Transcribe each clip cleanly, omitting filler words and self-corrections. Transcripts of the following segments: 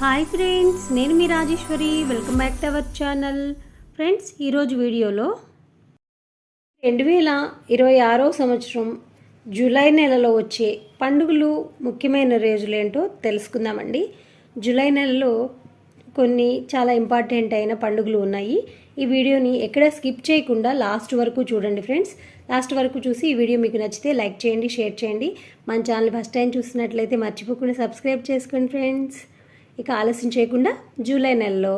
Hi friends, నేను మీ Rajeshwari. Welcome back to our channel. Friends, ఈరోజు వీడియోలో 2026 సంవత్సరం జూలై నెలలో వచ్చే పండుగలు ముఖ్యమైన రోజులేంటో తెలుసుకుందామండి. జూలై నెలలో కొన్ని చాలా ఇంపార్టెంట్ అయిన పండుగలు ఉన్నాయి. ఈ వీడియోని ఎక్కడ స్కిప్ చేయకుండా లాస్ట్ వరకు చూడండి ఫ్రెండ్స్. లాస్ట్ వరకు చూసి ఈ వీడియో మీకు నచ్చితే లైక్ చేయండి, షేర్ చేయండి. మన ఛానల్ ఫస్ట్ టైం చూసినట్లయితే మర్చిపోకుండా సబ్స్క్రైబ్ చేసుకోండి ఫ్రెండ్స్. ఇక ఆలస్యం చేయకుండా జూలై నెలలో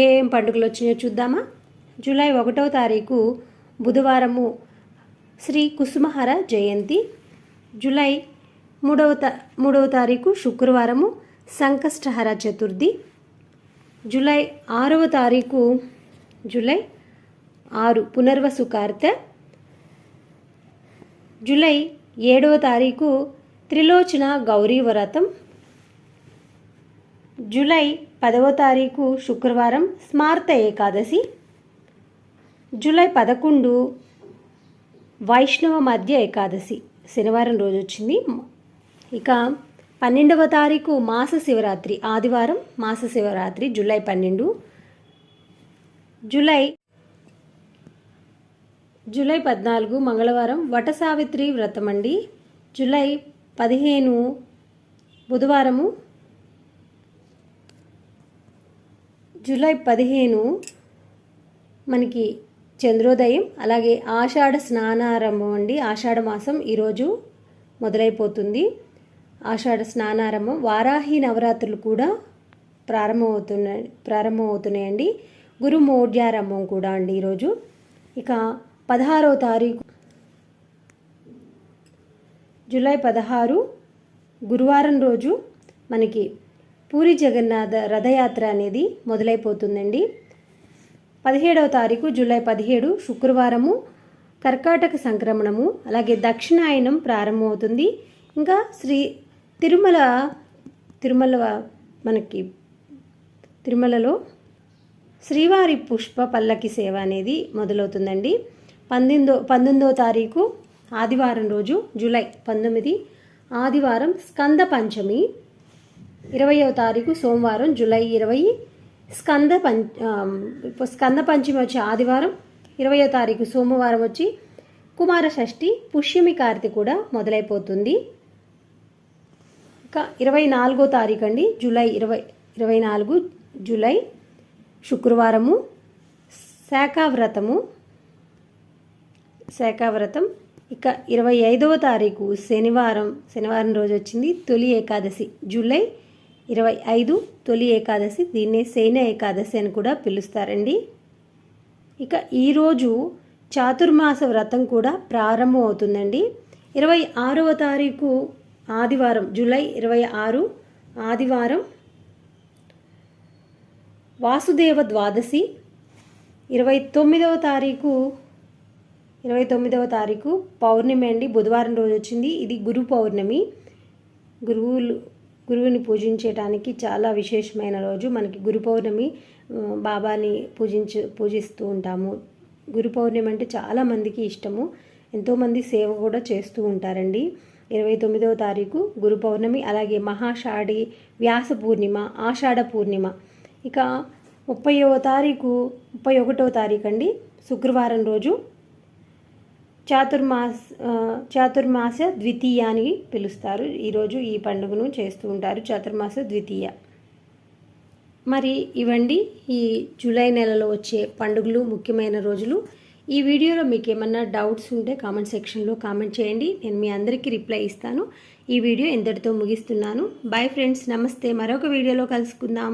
ఏం పండుగలు వచ్చినాయో చూద్దామా. జూలై 1వ తారీఖు బుధవారము శ్రీ కుసుమహర జయంతి. జూలై 3వ తారీఖు శుక్రవారము సంకష్టహర చతుర్థి. జూలై 6వ తారీఖు జూలై 6 పునర్వసు కార్తె. జూలై 7వ తారీఖు త్రిలోచన గౌరీ వ్రతం. జూలై 10వ తారీఖు శుక్రవారం స్మార్త ఏకాదశి. జూలై 11 వైష్ణవ మధ్య ఏకాదశి, శనివారం రోజు వచ్చింది. ఇక 12వ తారీఖు మాస శివరాత్రి, ఆదివారం మాస శివరాత్రి జూలై 12. జూలై 14 మంగళవారం వట సావిత్రి వ్రతం అండి. జూలై 15 బుధవారము. జూలై 15 మనకి చంద్రోదయం. అలాగే ఆషాఢ స్నానారంభం అండి. ఆషాఢ మాసం ఈరోజు మొదలైపోతుంది. ఆషాఢ స్నానారంభం. వారాహి నవరాత్రులు కూడా ప్రారంభమవుతున్నాయండి. గురు మౌఢ్యారంభం కూడా అండి ఈరోజు. ఇక 16వ తారీఖు జూలై 16 గురువారం రోజు మనకి పూరి జగన్నాథ రథయాత్ర అనేది మొదలైపోతుందండి. 17వ తారీఖు జూలై 17 శుక్రవారము కర్కాటక సంక్రమణము, అలాగే దక్షిణాయనం ప్రారంభమవుతుంది. ఇంకా తిరుమలలో శ్రీవారి పుష్ప పల్లకి సేవ అనేది మొదలవుతుందండి. 19వ తారీఖు ఆదివారం రోజు జూలై 19 ఆదివారం స్కంద పంచమి. 20వ తారీఖు సోమవారం జూలై 20 స్కంద పంచమి వచ్చి ఆదివారం. 20వ తారీఖు సోమవారం వచ్చి కుమార షష్ఠి, పుష్యమి కార్తె కూడా మొదలైపోతుంది. ఇక 24వ తారీఖు అండి జూలై 24 జూలై శుక్రవారము శాఖావ్రతం. ఇక 25వ తారీఖు శనివారం రోజు వచ్చింది తొలి ఏకాదశి. జూలై 25 తొలి ఏకాదశి. దీన్నే శయన ఏకాదశి అని కూడా పిలుస్తారండి. ఇక ఈరోజు చాతుర్మాస వ్రతం కూడా ప్రారంభం అవుతుందండి. 26వ తారీఖు ఆదివారం జూలై 26 ఆదివారం వాసుదేవ ద్వాదశి. 29వ తారీఖు పౌర్ణమి అండి. బుధవారం రోజు వచ్చింది. ఇది గురు పౌర్ణమి. గురువుని పూజించడానికి చాలా విశేషమైన రోజు. మనకి గురు పౌర్ణమి బాబాని పూజిస్తూ ఉంటాము. గురు పౌర్ణమి అంటే చాలామందికి ఇష్టము. ఎంతోమంది సేవ కూడా చేస్తూ ఉంటారండి. 29వ తారీఖు గురు పౌర్ణమి. అలాగే మహాషాఢి, వ్యాస పూర్ణిమ, ఆషాఢ పూర్ణిమ. ఇక 31వ తారీఖు అండి శుక్రవారం రోజు చాతుర్మాస ద్వితీయ అని పిలుస్తారు. ఈరోజు ఈ పండుగను చేస్తూ ఉంటారు, చాతుర్మాస ద్వితీయ. మరి ఇవండి ఈ జూలై నెలలో వచ్చే పండుగలు, ముఖ్యమైన రోజులు. ఈ వీడియోలో మీకు ఏమన్నా డౌట్స్ ఉంటే కామెంట్ సెక్షన్లో కామెంట్ చేయండి. నేను మీ అందరికీ రిప్లై ఇస్తాను. ఈ వీడియో ఇంతటితో ముగిస్తున్నాను. బాయ్ ఫ్రెండ్స్, నమస్తే. మరొక వీడియోలో కలుసుకుందాం.